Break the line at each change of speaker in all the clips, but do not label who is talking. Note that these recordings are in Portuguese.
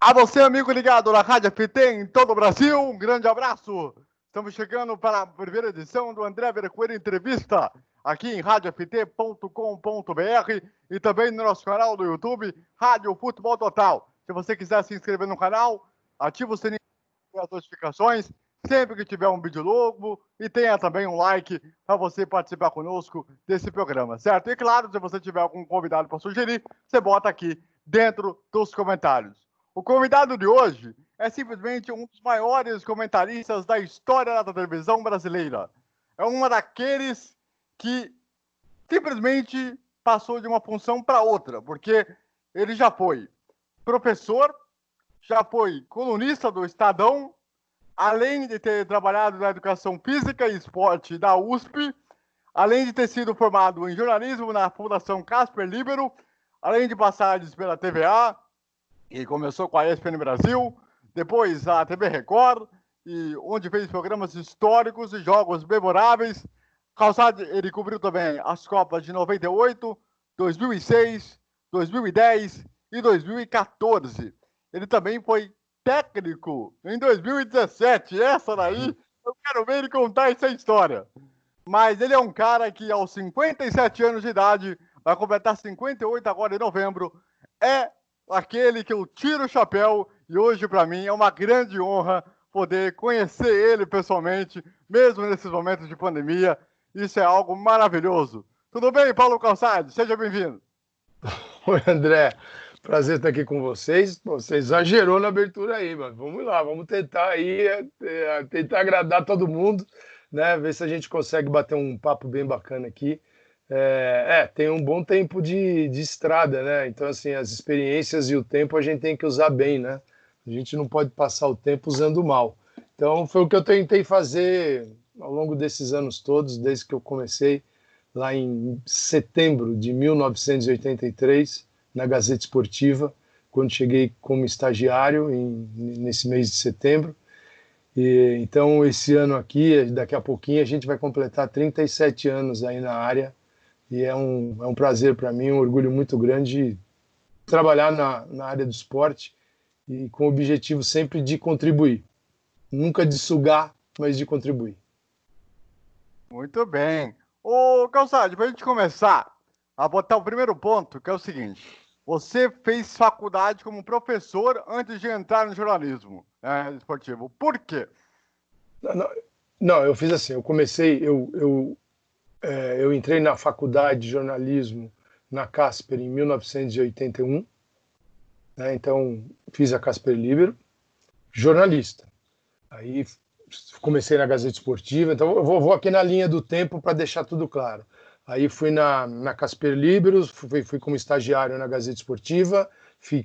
A você, amigo ligado na Rádio FT em todo o Brasil, um grande abraço. Estamos chegando para a primeira edição do André Vercoeiro Entrevista, aqui em radioft.com.br e também no nosso canal do YouTube, Rádio Futebol Total. Se você quiser se inscrever no canal, ativa o sininho para as notificações, sempre que tiver um vídeo novo, e tenha também um like para você participar conosco desse programa, certo? E claro, se você tiver algum convidado para sugerir, você bota aqui dentro dos comentários. O convidado de hoje é simplesmente um dos maiores comentaristas da história da televisão brasileira. É um daqueles que simplesmente passou de uma função para outra, porque ele já foi professor, já foi colunista do Estadão, além de ter trabalhado na educação física e esporte da USP, além de ter sido formado em jornalismo na Fundação Casper Libero, além de passagens pela TVA, e começou com a ESPN Brasil, depois a TV Record, e onde fez programas históricos e jogos memoráveis. Calçado, ele cobriu também as Copas de 98, 2006, 2010 e 2014. Ele também foi técnico em 2017. Essa daí, eu quero ver ele contar essa história. Mas ele é um cara que, aos 57 anos de idade, vai completar 58 agora em novembro, é aquele que eu tiro o chapéu, e hoje para mim é uma grande honra poder conhecer ele pessoalmente, mesmo nesses momentos de pandemia. Isso é algo maravilhoso. Tudo bem, Paulo Calçade? Seja bem-vindo.
Oi, André. Prazer estar aqui com vocês. Você exagerou na abertura aí, mas vamos lá, vamos tentar aí, tentar agradar todo mundo, né? Ver se a gente consegue bater um papo bem bacana aqui. Tem um bom tempo de estrada, né? Então, assim, as experiências e o tempo a gente tem que usar bem, né? A gente não pode passar o tempo usando mal. Então, foi o que eu tentei fazer ao longo desses anos todos, desde que eu comecei lá em setembro de 1983, na Gazeta Esportiva, quando cheguei como estagiário nesse mês de setembro. Então, esse ano aqui, daqui a pouquinho, a gente vai completar 37 anos aí na área. E é um prazer para mim, um orgulho muito grande trabalhar na área do esporte e com o objetivo sempre de contribuir. Nunca de sugar, mas de contribuir.
Muito bem. Ô, Calçade, para a gente começar a botar o primeiro ponto, que é o seguinte. Você fez faculdade como professor antes de entrar no jornalismo esportivo. Por quê?
Não, eu fiz assim, eu comecei, eu entrei na faculdade de jornalismo na Casper em 1981, né? Então fiz a Casper Libero, jornalista. Aí comecei na Gazeta Esportiva, então eu vou aqui na linha do tempo para deixar tudo claro. Aí fui na Casper Libero, fui como estagiário na Gazeta Esportiva, fui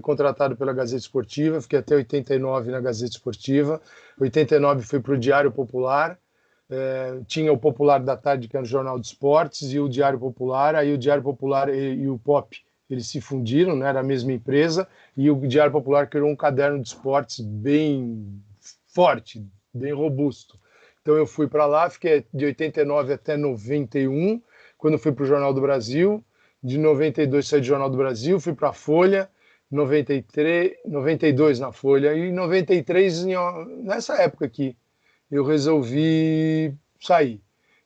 contratado pela Gazeta Esportiva, fiquei até 89 na Gazeta Esportiva, 89 fui para o Diário Popular, tinha o Popular da Tarde, que era o Jornal de Esportes, e o Diário Popular. Aí o Diário Popular e o Pop, eles se fundiram, né, era a mesma empresa, e o Diário Popular criou um caderno de esportes bem forte, bem robusto. Então eu fui para lá, fiquei de 89 até 91, quando fui para o Jornal do Brasil. De 92 saí do Jornal do Brasil, fui para a Folha, 92 na Folha, e 93, nessa época aqui, eu resolvi sair.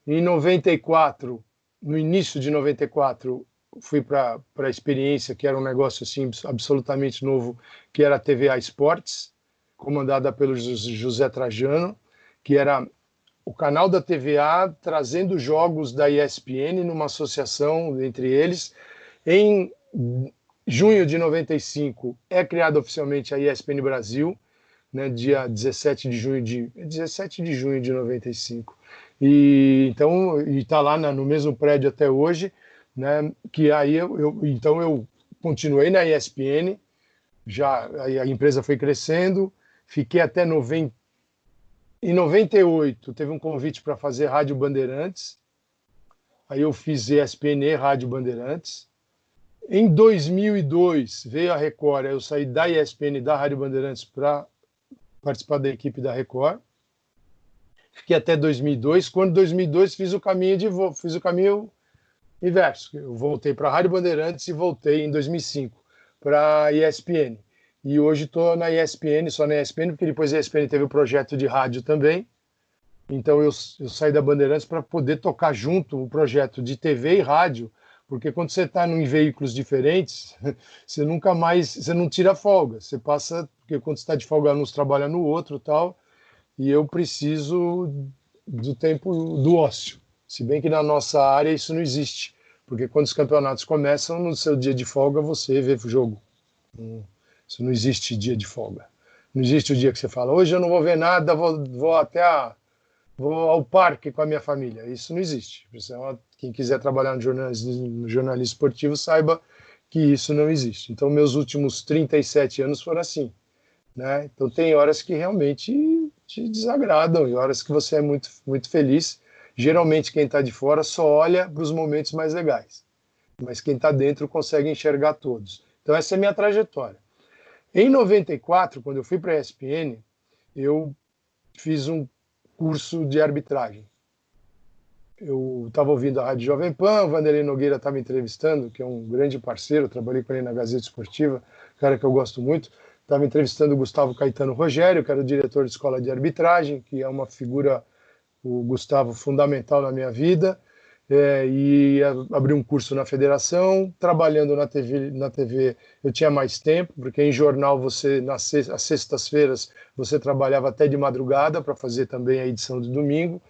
Em 94, no início de 94, fui para a experiência, que era um negócio assim absolutamente novo, que era a TVA Esportes, comandada pelo José Trajano, que era o canal da TVA trazendo jogos da ESPN numa associação entre eles. Em junho de 95 é criada oficialmente a ESPN Brasil, né, dia 17 de junho de 95. E então está lá no mesmo prédio até hoje, né, que aí então eu continuei na ESPN, já a empresa foi crescendo, fiquei até 90. Em 98 teve um convite para fazer Rádio Bandeirantes, aí eu fiz ESPN Rádio Bandeirantes. Em 2002 veio a Record, aí eu saí da ESPN, da Rádio Bandeirantes, para participar da equipe da Record. Fiquei até 2002. Quando 2002 fiz o caminho inverso. Eu voltei para a Rádio Bandeirantes e voltei em 2005 para a ESPN. e hoje estou na ESPN, só na ESPN, porque depois a ESPN teve o projeto de rádio também. Então eu saí da Bandeirantes para poder tocar junto o projeto de TV e rádio, porque quando você está em veículos diferentes, você nunca mais, você não tira folga, você passa, porque quando você está de folga uns trabalha no outro, tal, e eu preciso do tempo do ócio. Se bem que na nossa área isso não existe, porque quando os campeonatos começam, no seu dia de folga você vê o jogo. Isso não existe dia de folga. Não existe o dia que você fala, hoje eu não vou ver nada, vou ao parque com a minha família. Isso não existe. Quem quiser trabalhar no jornalismo esportivo saiba que isso não existe. Então, meus últimos 37 anos foram assim, né? Então, tem horas que realmente te desagradam e horas que você é muito, muito feliz. Geralmente, quem está de fora só olha para os momentos mais legais, mas quem está dentro consegue enxergar todos. Então, essa é a minha trajetória. Em 94, quando eu fui para a ESPN, eu fiz um curso de arbitragem. Eu estava ouvindo a Rádio Jovem Pan, o Vanderlei Nogueira estava entrevistando, que é um grande parceiro, trabalhei com ele na Gazeta Esportiva, cara que eu gosto muito, estava entrevistando o Gustavo Caetano Rogério, que era o diretor de escola de arbitragem, que é uma figura, o Gustavo, fundamental na minha vida, e abri um curso na federação, trabalhando na TV eu tinha mais tempo, porque em jornal às sextas-feiras você trabalhava até de madrugada para fazer também a edição de domingo,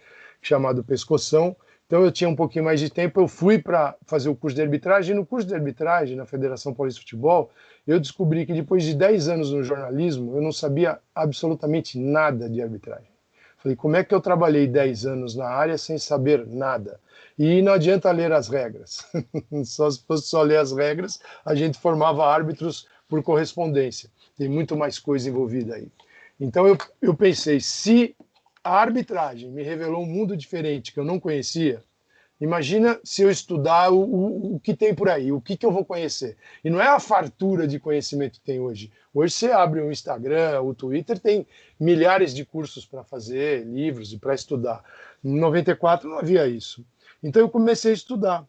chamado Pescoção. Então eu tinha um pouquinho mais de tempo, eu fui para fazer o curso de arbitragem, e no curso de arbitragem na Federação Paulista de Futebol, eu descobri que depois de 10 anos no jornalismo, eu não sabia absolutamente nada de arbitragem. Falei, como é que eu trabalhei 10 anos na área sem saber nada? E não adianta ler as regras. Se fosse só ler as regras, a gente formava árbitros por correspondência. Tem muito mais coisa envolvida aí. Então eu pensei, se a arbitragem me revelou um mundo diferente que eu não conhecia, imagina se eu estudar o que tem por aí, o que eu vou conhecer. E não é a fartura de conhecimento que tem hoje. Hoje você abre o Instagram, o Twitter, tem milhares de cursos para fazer, livros e para estudar. Em 94 não havia isso. Então eu comecei a estudar.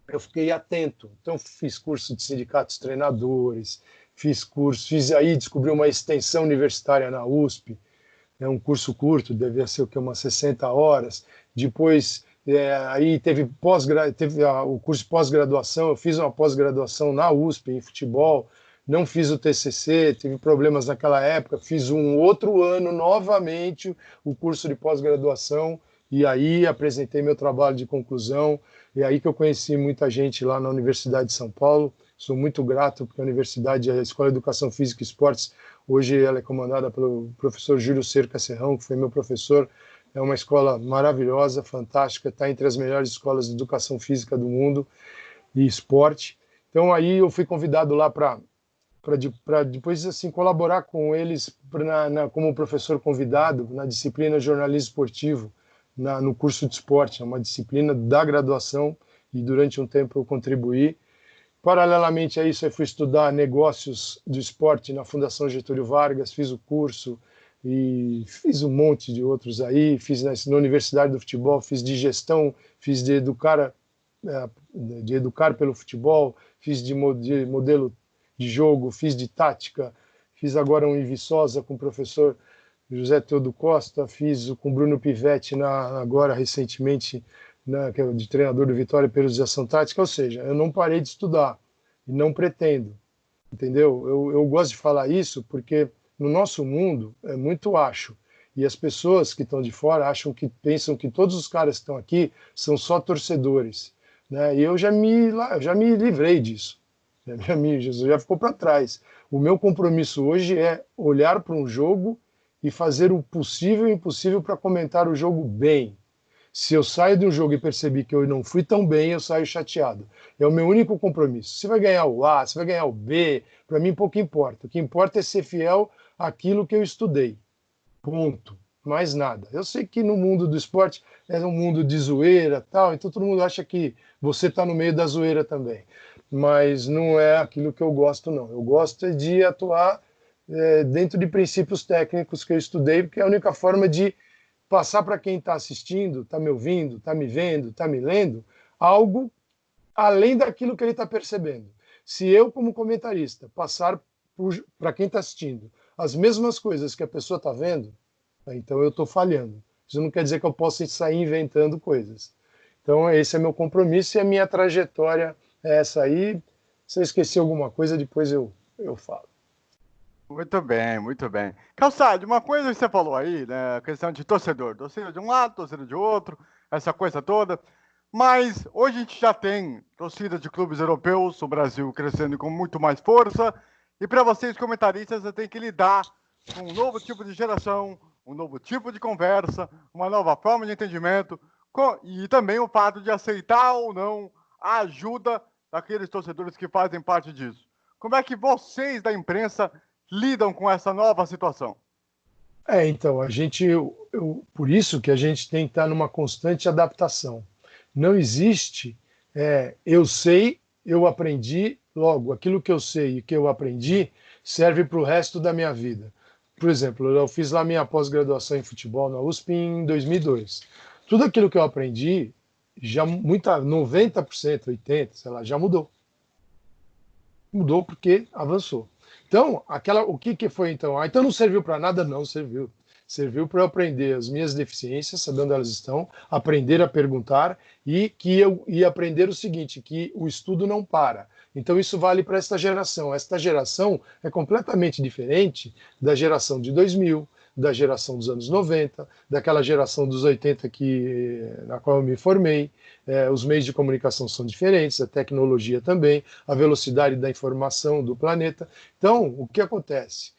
Eu fiquei atento. Então fiz curso de sindicatos treinadores, descobri uma extensão universitária na USP, é um curso curto, devia ser umas 60 horas. Depois, aí teve o curso de pós-graduação, eu fiz uma pós-graduação na USP em futebol, não fiz o TCC, tive problemas naquela época, fiz um outro ano novamente o curso de pós-graduação, e aí apresentei meu trabalho de conclusão, e aí que eu conheci muita gente lá na Universidade de São Paulo. Sou muito grato porque a universidade, a Escola de Educação Física e Esportes, hoje ela é comandada pelo professor Júlio Cerca Serrão, que foi meu professor. É uma escola maravilhosa, fantástica, está entre as melhores escolas de educação física do mundo e esporte. Então aí eu fui convidado lá para depois assim colaborar com eles como professor convidado na disciplina jornalismo esportivo, no curso de esporte, é uma disciplina da graduação, e durante um tempo eu contribuí. Paralelamente a isso, eu fui estudar negócios do esporte na Fundação Getúlio Vargas, fiz o curso e fiz um monte de outros aí, fiz na Universidade do Futebol, fiz de gestão, fiz de educar pelo futebol, fiz de modelo de jogo, fiz de tática, fiz agora um em Viçosa com o professor José Teodo Costa, fiz com Bruno Pivetti agora recentemente, que é de treinador do Vitória, periodização tática. Ou seja, eu não parei de estudar e não pretendo, entendeu? Eu gosto de falar isso porque no nosso mundo é muito acho, e as pessoas que estão de fora pensam que todos os caras que estão aqui são só torcedores, né? E eu já me livrei disso, Jesus já ficou para trás. O meu compromisso hoje é olhar para um jogo e fazer o possível e o impossível para comentar o jogo bem. Se eu saio de um jogo e percebi que eu não fui tão bem, eu saio chateado. É o meu único compromisso. Se vai ganhar o A, se vai ganhar o B, para mim pouco importa. O que importa é ser fiel àquilo que eu estudei. Ponto. Mais nada. Eu sei que no mundo do esporte é um mundo de zoeira, tal, então todo mundo acha que você está no meio da zoeira também. Mas não é aquilo que eu gosto, não. Eu gosto de atuar dentro de princípios técnicos que eu estudei, porque é a única forma de passar para quem está assistindo, está me ouvindo, está me vendo, está me lendo, algo além daquilo que ele está percebendo. Se eu, como comentarista, passar para quem está assistindo as mesmas coisas que a pessoa está vendo, então eu estou falhando. Isso não quer dizer que eu possa sair inventando coisas. Então esse é meu compromisso e a minha trajetória é essa aí. Se eu esqueci alguma coisa, depois eu falo.
Muito bem, muito bem. Calçade, uma coisa que você falou aí, né, a questão de torcedor de um lado, torcedor de outro, essa coisa toda, mas hoje a gente já tem torcida de clubes europeus, o Brasil crescendo com muito mais força, e para vocês comentaristas, você tem que lidar com um novo tipo de geração, um novo tipo de conversa, uma nova forma de entendimento, e também o fato de aceitar ou não a ajuda daqueles torcedores que fazem parte disso. Como é que vocês da imprensa lidam com essa nova situação?
Então, por isso que a gente tem que estar numa constante adaptação. Não existe, eu sei, eu aprendi, logo, aquilo que eu sei e que eu aprendi serve para o resto da minha vida. Por exemplo, eu fiz lá minha pós-graduação em futebol na USP em 2002. Tudo aquilo que eu aprendi, 90%, 80%, sei lá, já mudou. Mudou porque avançou. Então, o que foi então? Então não serviu para nada? Não serviu. Serviu para eu aprender as minhas deficiências, saber onde elas estão, aprender a perguntar e aprender o seguinte, que o estudo não para. Então isso vale para esta geração. Esta geração é completamente diferente da geração de 2000, da geração dos anos 90, daquela geração dos 80 na qual eu me formei. Os meios de comunicação são diferentes, a tecnologia também, a velocidade da informação do planeta. Então, o que acontece?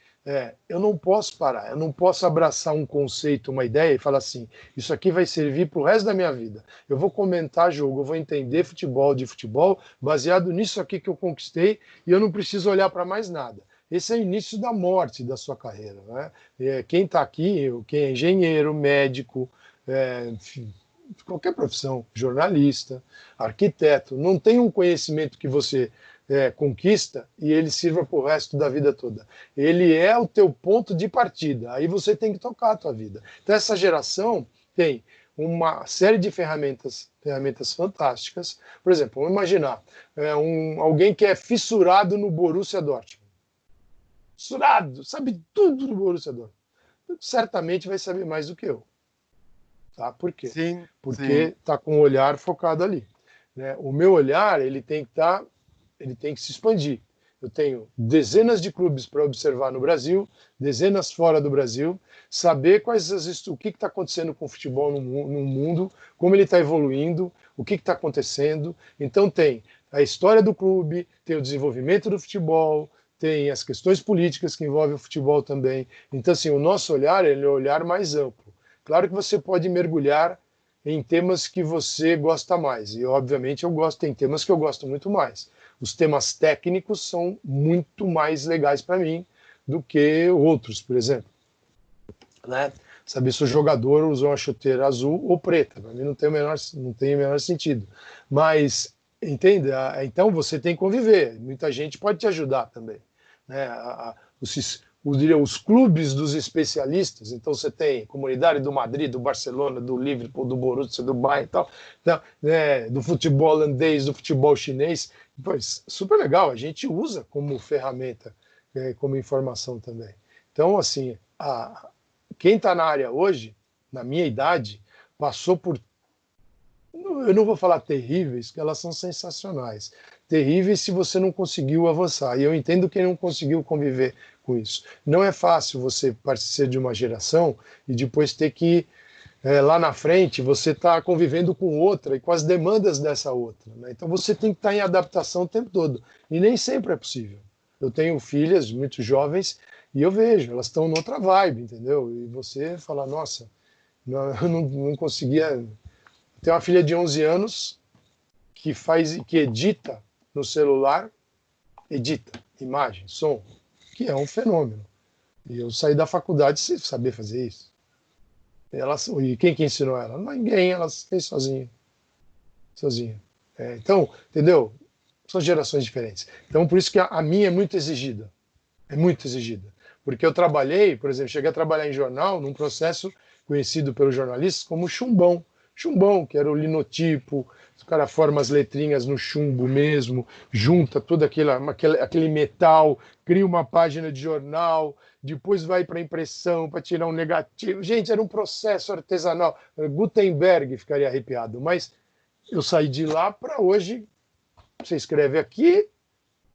Eu não posso parar, eu não posso abraçar um conceito, uma ideia e falar assim, isso aqui vai servir para o resto da minha vida. Eu vou comentar jogo, eu vou entender de futebol, baseado nisso aqui que eu conquistei e eu não preciso olhar para mais nada. Esse é o início da morte da sua carreira, né? Quem está aqui, quem é engenheiro, médico, enfim, qualquer profissão, jornalista, arquiteto, não tem um conhecimento que você conquista e ele sirva para o resto da vida toda. Ele é o teu ponto de partida, aí você tem que tocar a tua vida. Então essa geração tem uma série de ferramentas fantásticas. Por exemplo, vamos imaginar alguém que é fissurado no Borussia Dortmund. Fissurado, sabe tudo do Borussia Dortmund. Certamente vai saber mais do que eu. Tá? Por quê?
Sim,
porque está com o olhar focado ali. Né? O meu olhar ele tem que se expandir. Eu tenho dezenas de clubes para observar no Brasil, dezenas fora do Brasil, saber o que está acontecendo com o futebol no mundo, como ele está evoluindo, o que está acontecendo. Então tem a história do clube, tem o desenvolvimento do futebol, tem as questões políticas que envolvem o futebol também. Então, assim, o nosso olhar ele é um olhar mais amplo. Claro que você pode mergulhar em temas que você gosta mais. E, obviamente, tem temas que eu gosto muito mais. Os temas técnicos são muito mais legais para mim do que outros, por exemplo. Né? Saber se o jogador usou uma chuteira azul ou preta. Para mim não tem o menor sentido. Mas, entende? Então você tem que conviver. Muita gente pode te ajudar também. Né? Os clubes dos especialistas, então você tem a comunidade do Madrid, do Barcelona, do Liverpool, do Borussia, do Bayern e tal, do futebol holandês, do futebol chinês, pois, super legal, a gente usa como ferramenta, como informação também. Então, assim, quem está na área hoje, na minha idade, passou por, eu não vou falar terríveis, porque elas são sensacionais, terríveis se você não conseguiu avançar, e eu entendo quem não conseguiu conviver com isso. Não é fácil você participar de uma geração e depois ter que, lá na frente, você está convivendo com outra e com as demandas dessa outra. Né? Então você tem que estar em adaptação o tempo todo. E nem sempre é possível. Eu tenho filhas muito jovens e eu vejo, elas estão noutra vibe, entendeu? E você fala, nossa, eu não conseguia... Tenho uma filha de 11 anos que edita no celular, edita imagem, som, que é um fenômeno. E eu saí da faculdade sem saber fazer isso. E quem que ensinou ela? Ninguém, ela fez sozinha. Então, entendeu? São gerações diferentes. Então, por isso que a minha é muito exigida. É muito exigida. Porque eu trabalhei, por exemplo, cheguei a trabalhar em jornal num processo conhecido pelos jornalistas como chumbão. chumbão, que era o linotipo, o cara forma as letrinhas no chumbo mesmo, junta todo aquele metal, cria uma página de jornal, depois vai para impressão para tirar um negativo. Gente, era um processo artesanal. Gutenberg ficaria arrepiado, mas eu saí de lá para hoje. Você escreve aqui,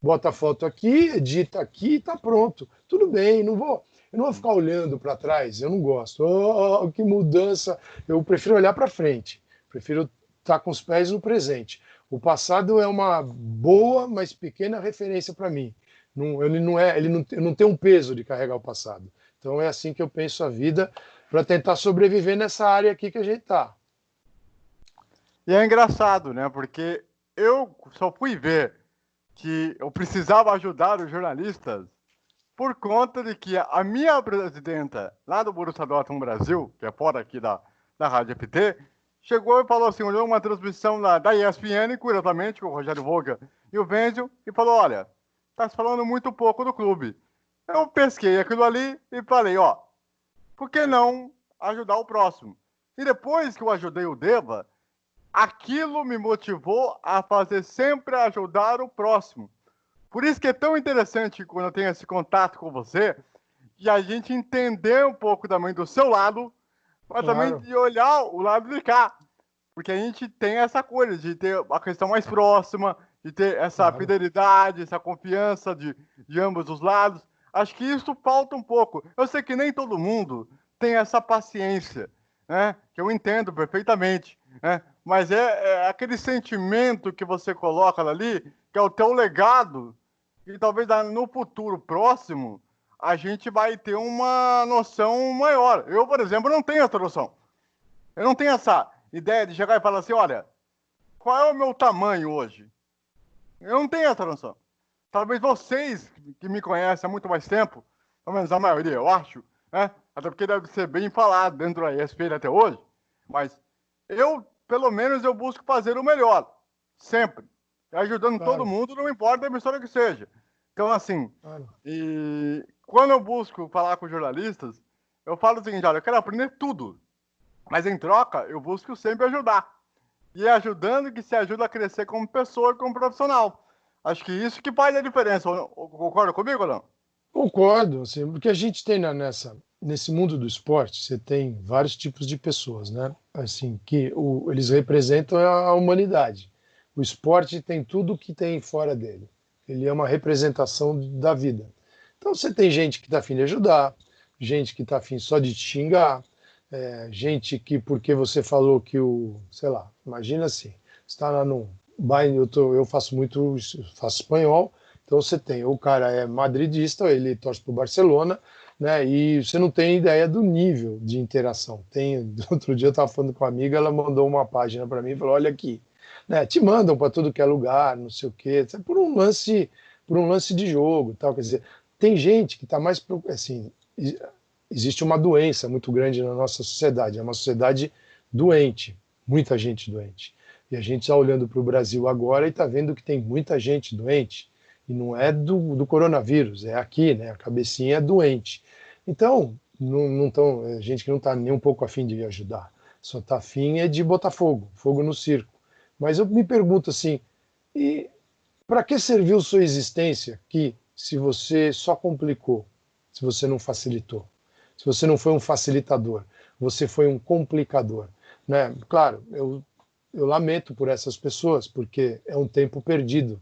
bota a foto aqui, edita aqui e está pronto. Tudo bem, eu não vou ficar olhando para trás, eu não gosto. Oh, que mudança! Eu prefiro olhar para frente, prefiro estar com os pés no presente. O passado é uma boa, mas pequena referência para mim. Eu não tenho um peso de carregar o passado. Então é assim que eu penso a vida para tentar sobreviver nessa área aqui que a gente está.
E é engraçado, né? Porque eu só fui ver que eu precisava ajudar os jornalistas por conta de que a minha presidenta lá do Borussia Dortmund Brasil, que é fora aqui da Rádio FT, chegou e falou assim, olhou uma transmissão da ESPN, curiosamente, com o Rogério Voga e o Wenzel, e falou, olha, tá se falando muito pouco do clube. Eu pesquei aquilo ali e falei, ó, por que não ajudar o próximo? E depois que eu ajudei o Deva, aquilo me motivou a fazer sempre ajudar o próximo. Por isso que é tão interessante quando eu tenho esse contato com você, e a gente entender um pouco também do seu lado, mas também de olhar o lado de cá. Porque a gente tem essa coisa de ter a questão mais próxima, de ter essa fidelidade, essa confiança de ambos os lados. Acho que isso falta um pouco. Eu sei que nem todo mundo tem essa paciência, né? Que eu entendo perfeitamente, né? Mas é aquele sentimento que você coloca ali, que é o teu legado, e talvez no futuro próximo a gente vai ter uma noção maior. Eu, por exemplo, não tenho essa noção. Eu não tenho essa ideia de chegar e falar assim, olha, qual é o meu tamanho hoje? Eu não tenho essa noção. Talvez vocês, que me conhecem há muito mais tempo, pelo menos a maioria, eu acho, né? Até porque deve ser bem falado dentro da ESPN até hoje, mas eu, pelo menos, eu busco fazer o melhor, sempre. Ajudando todo mundo, não importa a emissora que seja. Então, assim, e quando eu busco falar com jornalistas, eu falo o seguinte, olha, eu quero aprender tudo, mas em troca, eu busco sempre ajudar. E é ajudando que se ajuda a crescer como pessoa e como profissional. Acho que isso que faz a diferença. Concorda comigo ou não?
Concordo, assim, porque a gente tem nesse mundo do esporte, você tem vários tipos de pessoas, né? Assim, eles representam a humanidade. O esporte tem tudo que tem fora dele. Ele é uma representação da vida. Então você tem gente que está afim de ajudar, gente que está afim só de te xingar, gente que, porque você falou que sei lá, imagina assim, você está lá no bairro, eu faço espanhol, então você tem, o cara é madridista, ele torce para o Barcelona, né? E você não tem ideia do nível de interação. Outro dia eu estava falando com uma amiga, ela mandou uma página para mim e falou: olha aqui, né? Te mandam para tudo que é lugar, não sei o quê, por um lance de jogo, tal. Quer dizer, tem gente que está mais assim, existe uma doença muito grande na nossa sociedade, é uma sociedade doente, muita gente doente. E a gente está olhando para o Brasil agora e está vendo que tem muita gente doente. E não é do coronavírus, é aqui, né? A cabecinha é doente. Então, é gente que não está nem um pouco afim de ajudar. Só está afim de botar fogo no circo. Mas eu me pergunto assim, e para que serviu sua existência aqui se você só complicou, se você não facilitou? Se você não foi um facilitador, você foi um complicador, né? Claro, eu lamento por essas pessoas, porque é um tempo perdido.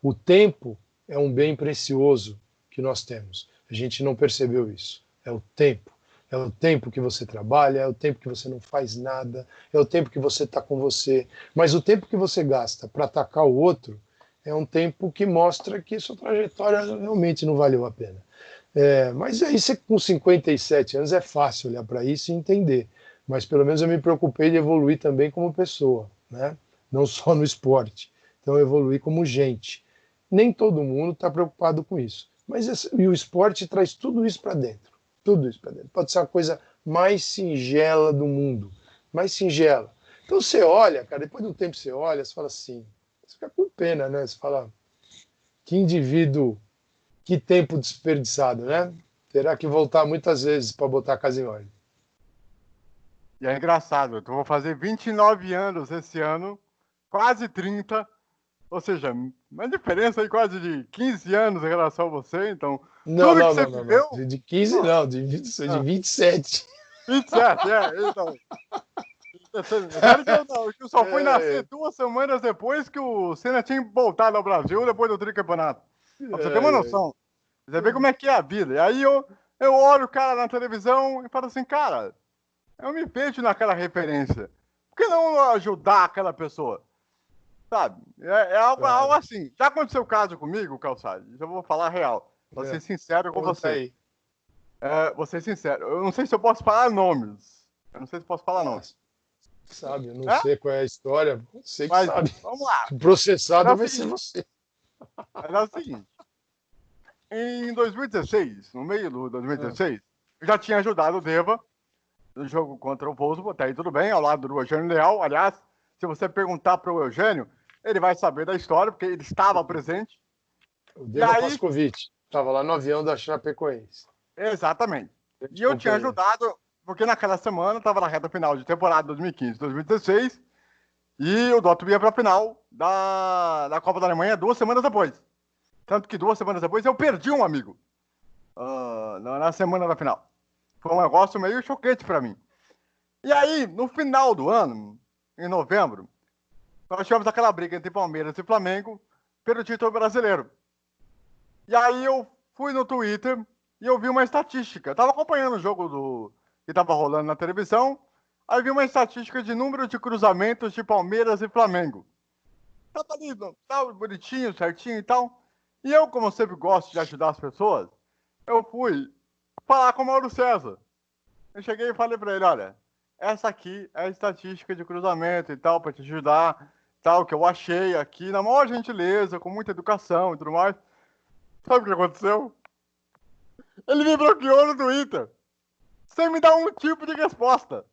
O tempo é um bem precioso que nós temos. A gente não percebeu isso. É o tempo. É o tempo que você trabalha, é o tempo que você não faz nada, é o tempo que você está com você. Mas o tempo que você gasta para atacar o outro é um tempo que mostra que sua trajetória realmente não valeu a pena. Mas aí você com 57 anos é fácil olhar para isso e entender. Mas pelo menos eu me preocupei de evoluir também como pessoa, né? Não só no esporte. Então, evoluir como gente. Nem todo mundo está preocupado com isso. E o esporte traz tudo isso para dentro. Tudo isso para dentro. Pode ser a coisa mais singela do mundo. Mais singela. Então, você olha, cara, depois de um tempo você olha, você fala assim, você fica com pena, né? Você fala, que indivíduo, que tempo desperdiçado, né? Terá que voltar muitas vezes para botar a casa em ordem.
E é engraçado, eu vou fazer 29 anos esse ano, quase 30, ou seja, uma diferença aí quase de 15 anos em relação a você, então,
Não,
tudo que
não,
você
não, não, não.
viveu,
De 15
ó,
não, de 27.
27, então, sério que eu só fui nascer
É,
2 semanas depois que o Senna tinha voltado ao Brasil, depois do tricampeonato, pra você ter uma
é,
noção, você vê como é que é a vida, e aí eu olho o cara na televisão e falo assim, cara, eu me vejo naquela referência, por que não ajudar aquela pessoa? Sabe? É algo
claro.
assim. Já aconteceu o caso comigo, Calçade? Eu vou falar real. Vou ser
É.
sincero com
Conta
você.
aí.
Vou ser sincero. Eu não sei se eu posso falar nomes. Eu não sei se posso falar
Ah,
nomes.
sabe, eu não
É?
sei qual é a história, você que
Mas
sabe.
vamos lá.
O
Mas é
processado
o
vai ser
seguinte.
você.
Mas é o seguinte. Em 2016, no meio do
Ah,
2016, eu já tinha ajudado o Deva no jogo contra o Wolfsburg. Até aí tudo bem, ao lado do Eugênio Leal. Aliás, se você perguntar para o Eugênio, ele vai saber da história, porque ele estava presente.
o
E
Deva
aí,
Pascovitch estava lá no avião da Chapecoense.
exatamente. E
Grande
eu tinha
companhia.
ajudado, porque naquela semana estava na reta final de temporada 2015-2016 e o Dortmund ia para a final da Copa da Alemanha 2 semanas depois. Tanto que 2 semanas depois eu perdi um amigo na semana da final. Foi um negócio meio chocante para mim. E aí, no final do ano, em novembro, nós tivemos aquela briga entre Palmeiras e Flamengo pelo título brasileiro. E aí eu fui no Twitter e eu vi uma estatística. Eu tava acompanhando o jogo que tava rolando na televisão. Aí vi uma estatística de número de cruzamentos de Palmeiras e Flamengo. Tava ali, tava bonitinho, certinho e tal. E eu, como eu sempre gosto de ajudar as pessoas, eu fui falar com o Mauro César. Eu cheguei e falei para ele, olha, essa aqui é a estatística de cruzamento e tal, para te ajudar, tal, que eu achei aqui, na maior gentileza, com muita educação e tudo mais. Sabe o que aconteceu? Ele me bloqueou no Twitter, sem me dar um tipo de resposta.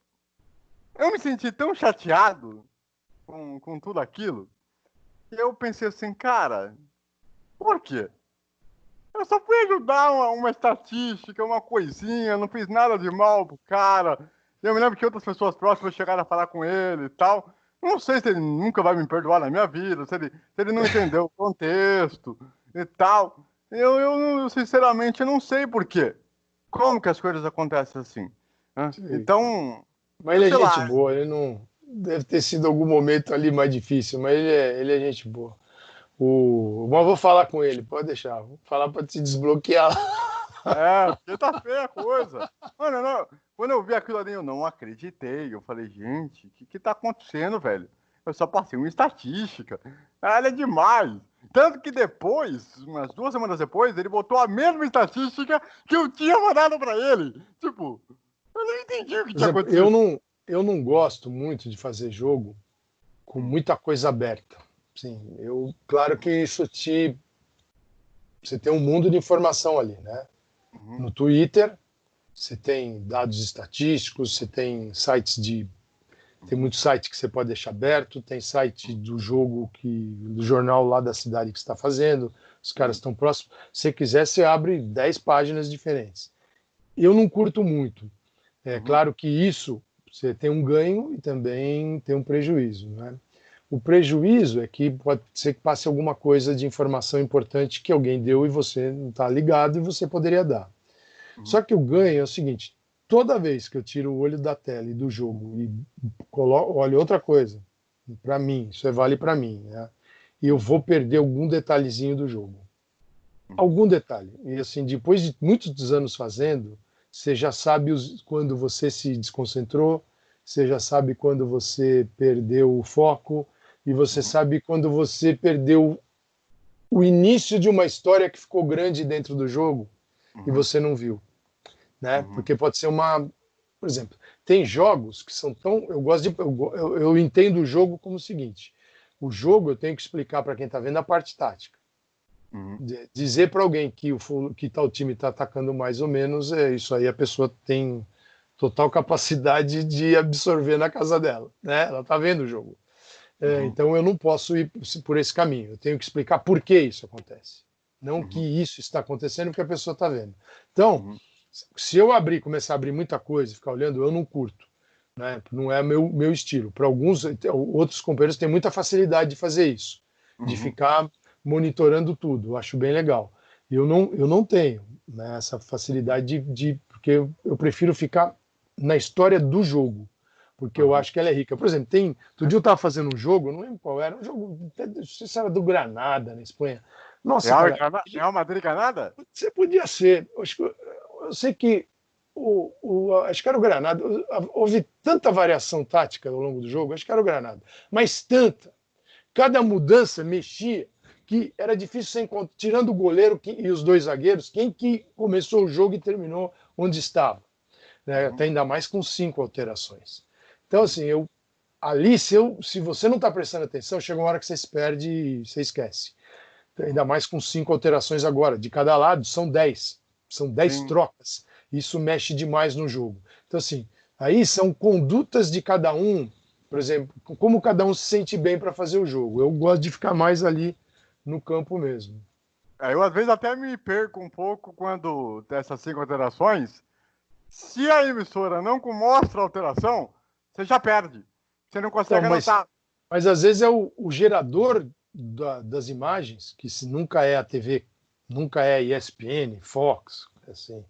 Eu me senti tão chateado com tudo aquilo, que eu pensei assim, cara, por quê? Eu só fui ajudar uma estatística, uma coisinha, não fiz nada de mal pro cara. Eu me lembro que outras pessoas próximas chegaram a falar com ele e tal. Não sei se ele nunca vai me perdoar na minha vida, se ele não entendeu o contexto e tal. Sinceramente, não sei por quê. Como que as coisas acontecem assim? Né?
Sim.
Então,
Mas ele é
sei
gente
lá.
boa, ele não. Deve ter sido algum momento ali mais difícil, mas ele é gente boa. Mas eu vou falar com ele, pode deixar. Vou falar para te desbloquear.
Porque tá feia a coisa. Mano, quando eu vi aquilo ali, eu não acreditei. Eu falei, gente, o que tá acontecendo, velho? Eu só passei uma estatística. Ela é demais. Tanto que depois, umas 2 semanas depois, ele botou a mesma estatística que eu tinha mandado pra ele. Tipo, eu não entendi o que
Por
tinha
exemplo,
acontecido.
eu não gosto muito de fazer jogo com muita coisa aberta. Sim, claro que você tem um mundo de informação ali, né?
Uhum,
No Twitter, você tem dados estatísticos, tem
uhum,
muito site que você pode deixar aberto, tem site do jogo do jornal lá da cidade que está fazendo, os caras
uhum,
estão próximos. Se você quiser, você abre 10 páginas diferentes. Eu não curto muito. É
uhum,
claro que isso você tem um ganho e também tem um prejuízo, né? O prejuízo é que pode ser que passe alguma coisa de informação importante que alguém deu e você não está ligado e você poderia dar.
uhum,
Só que o ganho é o seguinte: toda vez que eu tiro o olho da tela e do jogo e olho outra coisa, para mim, isso vale para mim, né? E eu
uhum,
vou perder algum detalhezinho do jogo.
uhum,
Algum detalhe. E assim, depois de muitos anos fazendo, você já sabe quando você se desconcentrou, você já sabe quando você perdeu o foco, e você
uhum,
sabe quando você perdeu o início de uma história que ficou grande dentro do jogo e
uhum,
você não viu, né?
uhum,
Porque pode ser por exemplo, tem jogos que são tão, eu gosto de, eu entendo o jogo como o seguinte: o jogo eu tenho que explicar para quem está vendo a parte tática.
uhum,
Dizer para alguém que tal time está atacando mais ou menos, isso aí a pessoa tem total capacidade de absorver na casa dela, né? Ela está vendo o jogo.
uhum,
Então eu não posso ir por esse caminho. Eu tenho que explicar por que isso acontece. Não que
uhum,
isso está acontecendo porque a pessoa está vendo. Então,
uhum,
se eu começar a abrir muita coisa e ficar olhando, eu não curto. né? Não é meu estilo. Para alguns outros companheiros têm muita facilidade de fazer isso, de
Uhum.
ficar monitorando tudo. Eu acho bem legal. Eu não tenho, né, essa facilidade porque eu prefiro ficar na história do jogo, porque eu
Uhum.
acho que ela é rica. Por exemplo, outro dia eu estava fazendo um jogo, eu não lembro qual era, um jogo, não sei se era do Granada, na Espanha. Nossa, cara,
Real Madrid Granada?
você podia ser. Eu sei que acho que era o Granada. Houve tanta variação tática ao longo do jogo, acho que era o Granada. Mas tanta. Cada mudança mexia que era difícil você encontrar, tirando o goleiro e os dois zagueiros, quem que começou o jogo e terminou onde estava. Né?
Uhum.
Até ainda mais com 5 alterações. Então, assim, ali, se você não está prestando atenção, chega uma hora que você se perde e você esquece. Ainda mais com 5 alterações agora. De cada lado são 10. São 10
Sim.
trocas. Isso mexe demais no jogo. Então, assim, aí são condutas de cada um, por exemplo, como cada um se sente bem para fazer o jogo. Eu gosto de ficar mais ali no campo mesmo.
Eu às vezes até me perco um pouco quando dessas 5 alterações. Se a emissora não mostra a alteração, você já perde. Você não
Então,
consegue
mas,
anotar.
mas às vezes é o gerador das imagens, que se nunca é a TV, nunca é a ESPN, Fox, assim,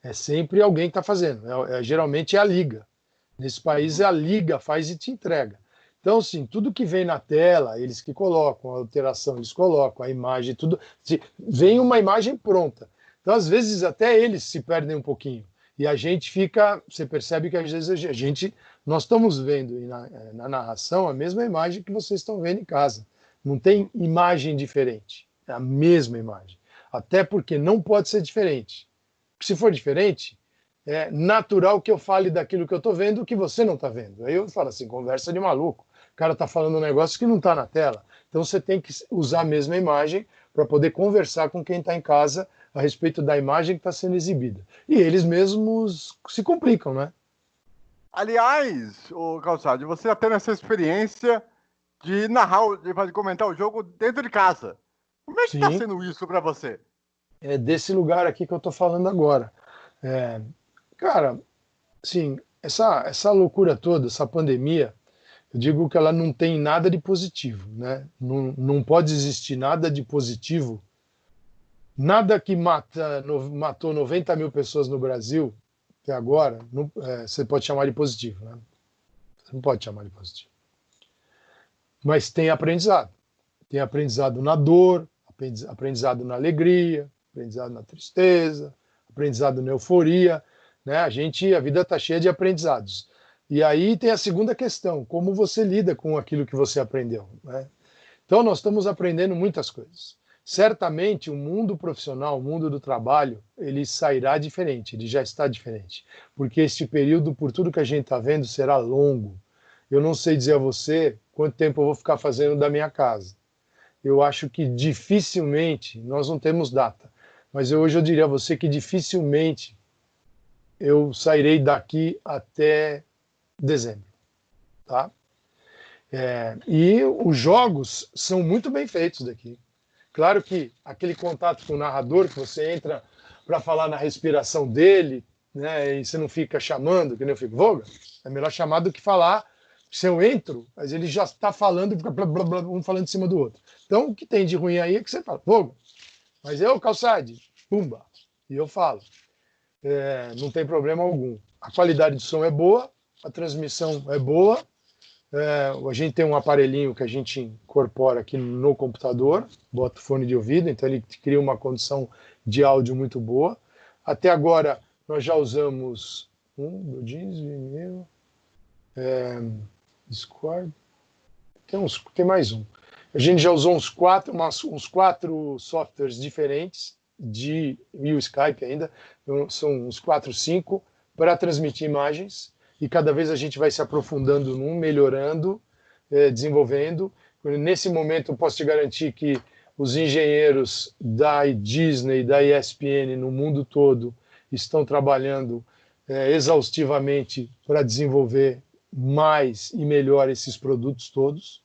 é sempre alguém que está fazendo. Geralmente é a liga. Nesse país
Uhum.
é a liga faz e te entrega. Então, assim, tudo que vem na tela, eles que colocam, a alteração eles colocam, a imagem, tudo. Vem uma imagem pronta. Então, às vezes, até eles se perdem um pouquinho. E a gente fica. Você percebe que às vezes a gente. Nós estamos vendo na narração a mesma imagem que vocês estão vendo em casa. Não tem imagem diferente. É a mesma imagem. Até porque não pode ser diferente. Se for diferente, é natural que eu fale daquilo que eu estou vendo que você não está vendo. Aí eu falo assim, conversa de maluco. O cara está falando um negócio que não está na tela. Então você tem que usar a mesma imagem para poder conversar com quem está em casa a respeito da imagem que está sendo exibida. E eles mesmos se complicam, né?
Aliás, o Calçado, você já tendo essa experiência de narrar, de comentar o jogo dentro de casa. Como é que está
Sim,
sendo isso para você?
é desse lugar aqui que eu estou falando agora. É, cara, sim, essa loucura toda, essa pandemia, eu digo que ela não tem nada de positivo, né? Não, não pode existir nada de positivo, nada que matou 90 mil pessoas no Brasil até agora, você pode chamar de positivo, né? Você não pode chamar de positivo. Mas tem aprendizado. Tem aprendizado na dor, aprendizado na alegria, aprendizado na tristeza, aprendizado na euforia, né? A vida está cheia de aprendizados. E aí tem a segunda questão, como você lida com aquilo que você aprendeu, né? Então nós estamos aprendendo muitas coisas. Certamente o mundo profissional, o mundo do trabalho, ele sairá diferente, ele já está diferente, porque este período, por tudo que a gente está vendo, será longo. Eu não sei dizer a você quanto tempo eu vou ficar fazendo da minha casa. Eu acho que dificilmente, nós não temos data, mas hoje eu diria a você que dificilmente eu sairei daqui até dezembro, tá? E os jogos são muito bem feitos daqui. Claro que aquele contato com o narrador, que você entra para falar na respiração dele, né, e você não fica chamando, que nem eu fico, Voga, é melhor chamar do que falar. Se eu entro, mas ele já está falando, fica blá, blá, blá, um falando em cima do outro. Então, o que tem de ruim aí é que você fala, Voga, mas eu, Calçade, pumba, e eu falo. Não tem problema algum. A qualidade de som é boa, a transmissão é boa, a gente tem um aparelhinho que a gente incorpora aqui no computador, bota o fone de ouvido, então ele cria uma condição de áudio muito boa. Até agora nós já usamos Vimeo, Discord, tem mais um. A gente já usou uns quatro softwares diferentes, e o Skype ainda, então, são uns 4, 5, para transmitir imagens, e cada vez a gente vai se aprofundando num, melhorando, desenvolvendo. Nesse momento, eu posso te garantir que os engenheiros da Disney, da ESPN no mundo todo estão trabalhando exaustivamente para desenvolver mais e melhor esses produtos todos.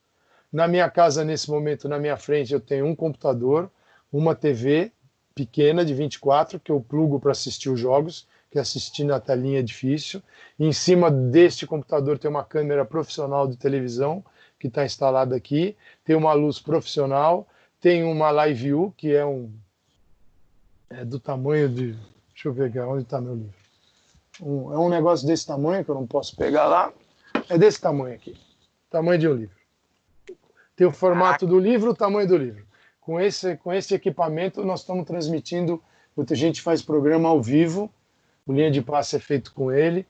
Na minha casa, nesse momento, na minha frente, eu tenho um computador, uma TV pequena de 24, que eu plugo para assistir os jogos, porque assistir na telinha é difícil. E em cima deste computador tem uma câmera profissional de televisão que está instalada aqui, tem uma luz profissional, tem uma Live View, que é do tamanho de... Deixa eu ver aqui, onde está meu livro. É um negócio desse tamanho, que eu não posso pegar lá. É desse tamanho aqui, tamanho de um livro. Tem o formato do livro, o tamanho do livro. Com esse equipamento, nós estamos transmitindo. Muita gente faz programa ao vivo. O Linha de Passe é feito com ele,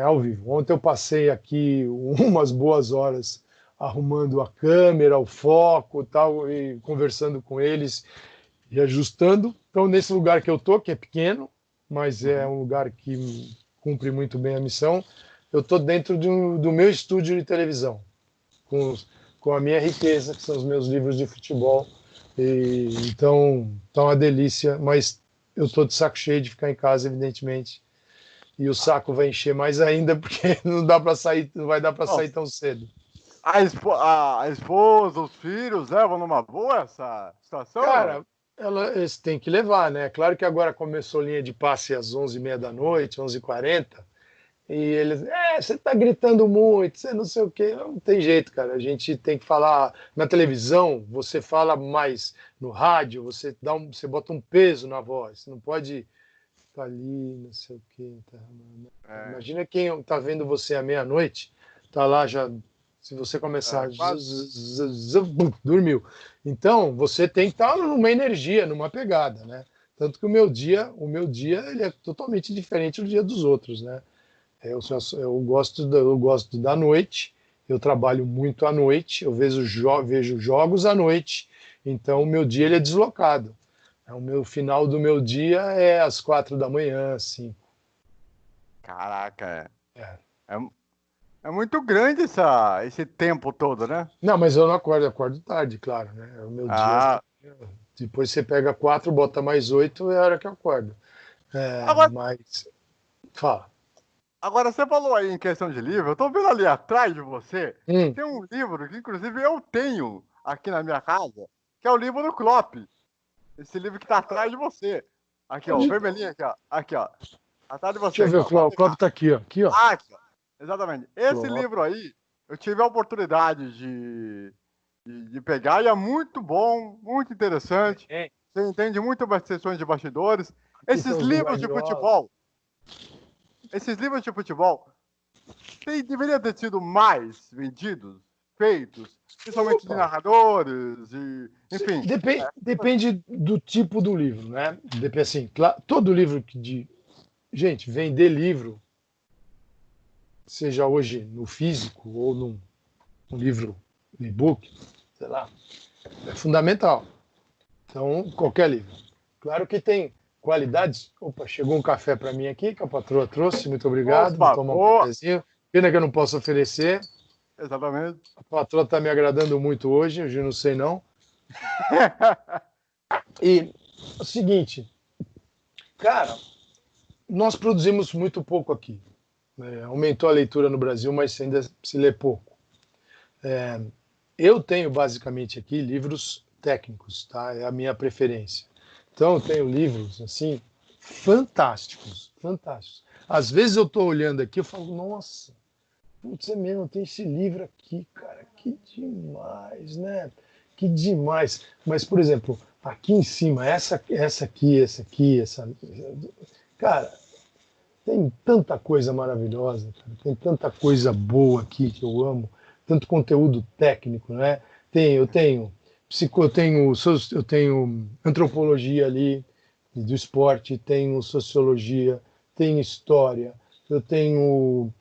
ao vivo. Ontem eu passei aqui umas boas horas arrumando a câmera, o foco, tal, e conversando com eles e ajustando. Então, nesse lugar que eu tô, que é pequeno, mas é um lugar que cumpre muito bem a missão, eu estou dentro do meu estúdio de televisão, com a minha riqueza, que são os meus livros de futebol. Então, tá uma delícia, mas eu estou de saco cheio de ficar em casa, evidentemente. E o saco vai encher mais ainda, porque não dá para sair, não vai dar para sair tão cedo.
A esposa, os filhos levam numa boa essa situação?
Cara, eles têm que levar, né? Claro que agora começou a linha de passe às 11h30 da noite, 11h40. E eles, você tá gritando muito, você não sei o quê. Não tem jeito, cara. A gente tem que falar na televisão, você fala mais no rádio, você bota um peso na voz. Não pode ficar ali, não sei o quê. Tá, imagina quem tá vendo você à meia-noite, tá lá já. Se você começar, dormiu. Então, você tem que estar numa energia, numa pegada, né? Tanto que o meu dia ele é totalmente diferente do dia dos outros, né? Eu gosto da noite, eu trabalho muito à noite, eu vejo jogos à noite, então o meu dia ele é deslocado. O meu final do meu dia é às 4h da manhã, assim.
Caraca, é muito grande esse tempo todo, né?
Não, mas eu não acordo, eu acordo tarde, claro, né? O meu dia. Depois você pega 4, bota mais 8, é a hora que eu acordo. Mas. Fala.
Agora, você falou aí em questão de livro, eu tô vendo ali atrás de você, tem um livro que, inclusive, eu tenho aqui na minha casa, que é o livro do Klopp. Esse livro que tá atrás de você. Aqui, ó, o vermelhinho aqui, ó. Aqui, ó. Atrás de você.
Deixa eu ver, o Klopp tá aqui, ó. Aqui, ó.
Aqui, ó. Exatamente. Esse livro aí, eu tive a oportunidade de pegar e é muito bom, muito interessante. Você entende muito mais sessões de bastidores. Esses livros de futebol, deveriam ter sido mais vendidos, feitos, principalmente de narradores, enfim.
Depende do tipo do livro, né? Assim, todo livro Gente, vender livro, seja hoje no físico ou num livro, um e-book, sei lá, é fundamental. Então, qualquer livro. Claro que tem qualidades. Opa, chegou um café para mim aqui, que a patroa trouxe, muito obrigado. Vou tomar um cafezinho. Pena que eu não posso oferecer.
Exatamente.
A patroa está me agradando muito hoje, eu não sei não. E o seguinte, cara, nós produzimos muito pouco aqui. Aumentou a leitura no Brasil, mas ainda se lê pouco. Eu tenho basicamente aqui livros técnicos, tá? É a minha preferência. Então eu tenho livros assim fantásticos, fantásticos. Às vezes eu estou olhando aqui e falo, nossa, putz, é mesmo, tem esse livro aqui, cara, que demais, né? Que demais. Mas, por exemplo, aqui em cima, essa aqui, cara, tem tanta coisa maravilhosa, cara, tem tanta coisa boa aqui que eu amo, tanto conteúdo técnico, né? Eu tenho antropologia ali do esporte, tenho sociologia, tenho história, eu tenho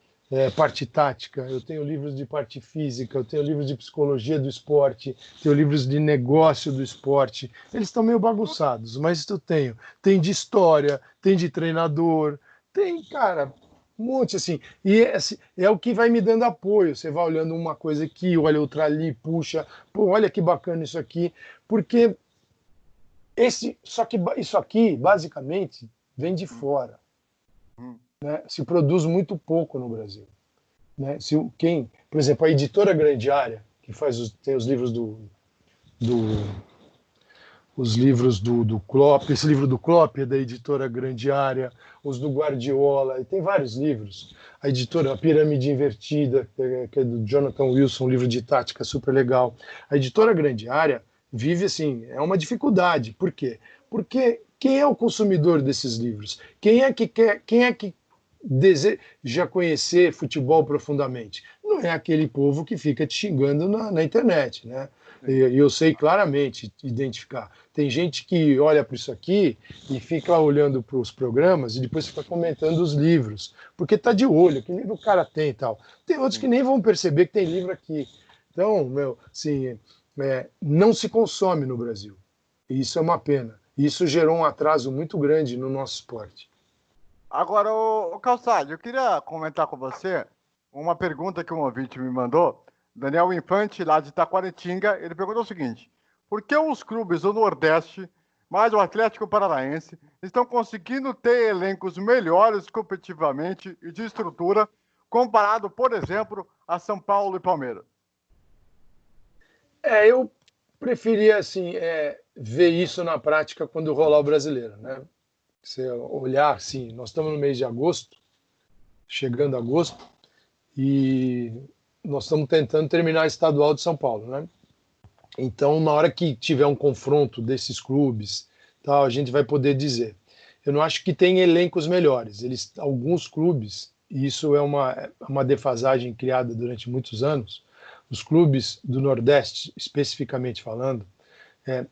parte tática, eu tenho livros de parte física, eu tenho livros de psicologia do esporte, tenho livros de negócio do esporte. Eles estão meio bagunçados, mas eu tenho. Tem de história, tem de treinador, tem, cara, um monte assim. E é o que vai me dando apoio. Você vai olhando uma coisa aqui, olha outra ali, puxa, pô, olha que bacana isso aqui. Porque isso aqui, basicamente, vem de fora. Né? Se produz muito pouco no Brasil. Né? Por exemplo, a editora Grande Área, que tem os livros os livros do Klopp, esse livro do Klopp é da editora Grande Área, os do Guardiola, e tem vários livros. A editora A Pirâmide Invertida, que é do Jonathan Wilson, um livro de tática super legal. A editora Grande Área vive assim, é uma dificuldade. Por quê? Porque quem é o consumidor desses livros? Quem é que deseja conhecer futebol profundamente? Não é aquele povo que fica te xingando na internet, né? E eu sei claramente identificar. Tem gente que olha para isso aqui e fica olhando para os programas e depois fica comentando os livros, porque está de olho, que livro o cara tem e tal. Tem outros que nem vão perceber que tem livro aqui. Então, assim, não se consome no Brasil. E isso é uma pena. Isso gerou um atraso muito grande no nosso esporte.
Agora, o Calçade, eu queria comentar com você uma pergunta que um ouvinte me mandou. Daniel Infante, lá de Taquaritinga, ele perguntou o seguinte: por que os clubes do Nordeste, mais o Atlético Paranaense, estão conseguindo ter elencos melhores competitivamente e de estrutura, comparado, por exemplo, a São Paulo e Palmeiras?
Eu preferia assim, ver isso na prática quando rolar o Brasileiro, né? Você olhar assim, nós estamos no mês de agosto, chegando a agosto, e nós estamos tentando terminar a estadual de São Paulo, né? Então, na hora que tiver um confronto desses clubes, tal, a gente vai poder dizer. Eu não acho que tem elencos melhores. Alguns clubes, e isso é uma defasagem criada durante muitos anos, os clubes do Nordeste, especificamente falando,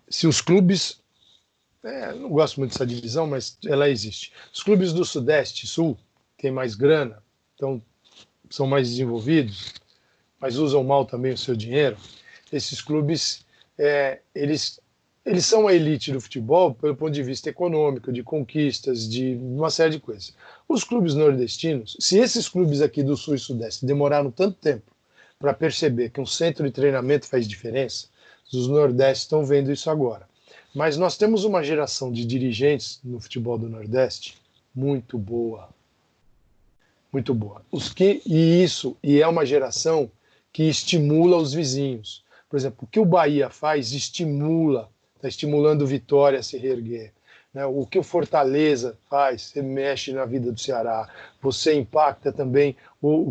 se os clubes, não gosto muito dessa divisão, mas ela existe. Os clubes do Sudeste, Sul, têm mais grana, então são mais desenvolvidos, mas usam mal também o seu dinheiro. Esses clubes, eles são a elite do futebol pelo ponto de vista econômico, de conquistas, de uma série de coisas. Os clubes nordestinos, se esses clubes aqui do Sul e Sudeste demoraram tanto tempo para perceber que um centro de treinamento faz diferença, os Nordeste estão vendo isso agora. Mas nós temos uma geração de dirigentes no futebol do Nordeste muito boa. Muito boa. E é uma geração que estimula os vizinhos. Por exemplo, o que o Bahia faz está estimulando o Vitória a se reerguer. Né? O que o Fortaleza faz, você mexe na vida do Ceará, você impacta também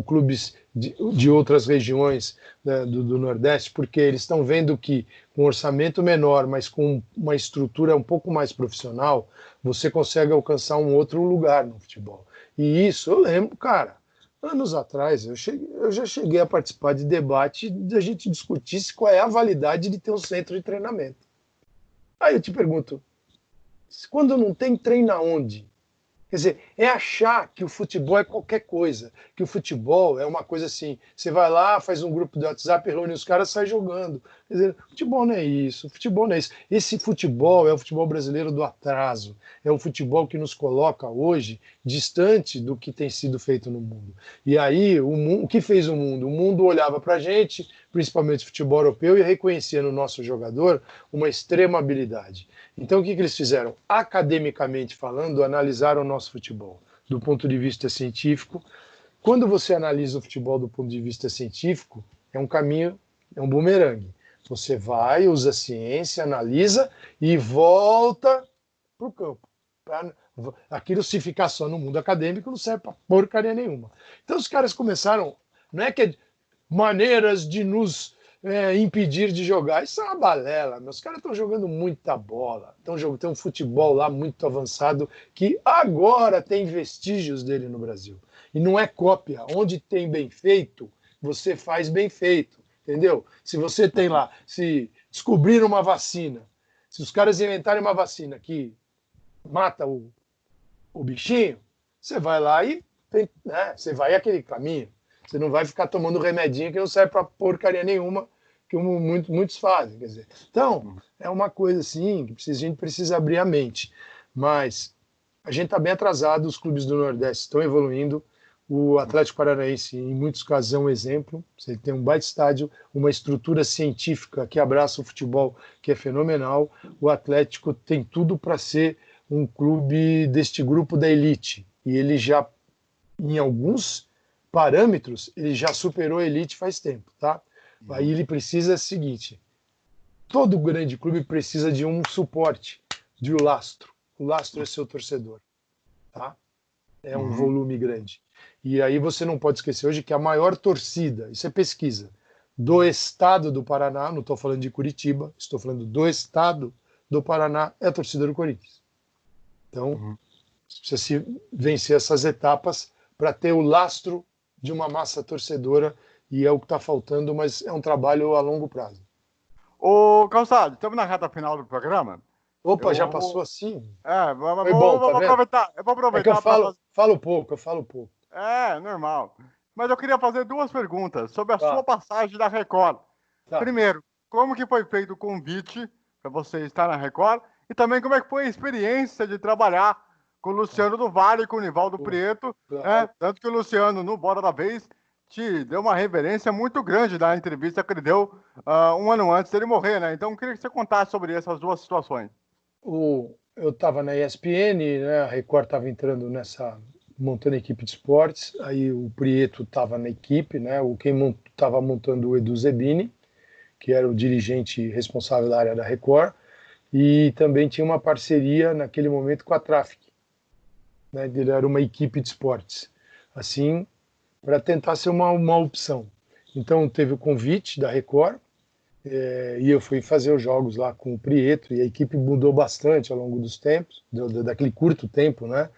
clubes de outras regiões, né, do Nordeste, porque eles estão vendo que com um orçamento menor, mas com uma estrutura um pouco mais profissional, você consegue alcançar um outro lugar no futebol. E isso, eu lembro, cara, anos atrás, eu já cheguei a participar de debate de a gente discutisse qual é a validade de ter um centro de treinamento. Aí eu te pergunto, quando não tem, treina onde? Quer dizer, é achar que o futebol é qualquer coisa, que o futebol é uma coisa assim, você vai lá, faz um grupo de WhatsApp, reúne os caras, sai jogando. Quer dizer, futebol não é isso, futebol não é isso. Esse futebol é o futebol brasileiro do atraso, é o futebol que nos coloca hoje distante do que tem sido feito no mundo. E aí, o que fez o mundo? O mundo olhava para a gente, principalmente o futebol europeu, e reconhecia no nosso jogador uma extrema habilidade. Então, o que eles fizeram? Academicamente falando, analisaram o nosso futebol do ponto de vista científico. Quando você analisa o futebol do ponto de vista científico, é um caminho, é um bumerangue. Você vai, usa a ciência, analisa e volta para o campo. Aquilo, se ficar só no mundo acadêmico, não serve para porcaria nenhuma. Então, os caras começaram, não é que é maneiras de nos impedir de jogar. Isso é uma balela. Meus caras estão jogando muita bola. Tem um futebol lá muito avançado que agora tem vestígios dele no Brasil. E não é cópia. Onde tem bem feito, você faz bem feito. Entendeu? Se você tem lá, se descobrir uma vacina, se os caras inventarem uma vacina que mata o bichinho, você vai lá e você vai aquele caminho. Você não vai ficar tomando remedinho que não serve para porcaria nenhuma, que muitos fazem. Quer dizer. Então, é uma coisa assim que a gente precisa abrir a mente. Mas a gente está bem atrasado, os clubes do Nordeste estão evoluindo. O Atlético Paranaense, em muitos casos, é um exemplo. Ele tem um baita estádio, uma estrutura científica que abraça o futebol, que é fenomenal. O Atlético tem tudo para ser um clube deste grupo da elite. E ele já, em alguns parâmetros, ele já superou a elite faz tempo, tá? Aí ele precisa o seguinte, todo grande clube precisa de um suporte, de um lastro. O lastro é seu torcedor, tá? É um volume grande. E aí você não pode esquecer hoje que a maior torcida, isso é pesquisa, do estado do Paraná, não estou falando de Curitiba, estou falando do estado do Paraná, é a torcida do Corinthians. Então, precisa se vencer essas etapas para ter o lastro de uma massa torcedora, e é o que está faltando, mas é um trabalho a longo prazo.
Ô, Calçado, estamos na reta final do programa.
Opa, já passou
Eu,
assim? Foi bom,
vou
tá vendo?
aproveitar, eu vou
É que eu
aproveitar para
falo,
fazer.
falo pouco, eu falo pouco.
É, normal. Mas eu queria fazer duas perguntas sobre a sua
Tá,
passagem da Record.
tá.
Primeiro, como que foi feito o convite para você estar na Record? E também como é que foi a experiência de trabalhar com o Luciano do Vale e com o Nivaldo
Pô,
Prieto, né?
claro.
Tanto que o Luciano, no Bora da Vez, te deu uma reverência muito grande da entrevista que ele deu um ano antes dele morrer, né? Então, eu queria que você contasse sobre essas duas situações.
Eu estava na ESPN, né? A Record estava entrando nessa, montando a equipe de esportes, aí o Prieto estava na equipe, né? Quem estava montando o Edu Zebini, que era o dirigente responsável da área da Record, e também tinha uma parceria naquele momento com a Traffic, né? Ele era uma equipe de esportes, assim, para tentar ser uma opção. Então teve o convite da Record, e eu fui fazer os jogos lá com o Prieto, e a equipe mudou bastante ao longo dos tempos, daquele curto tempo, né?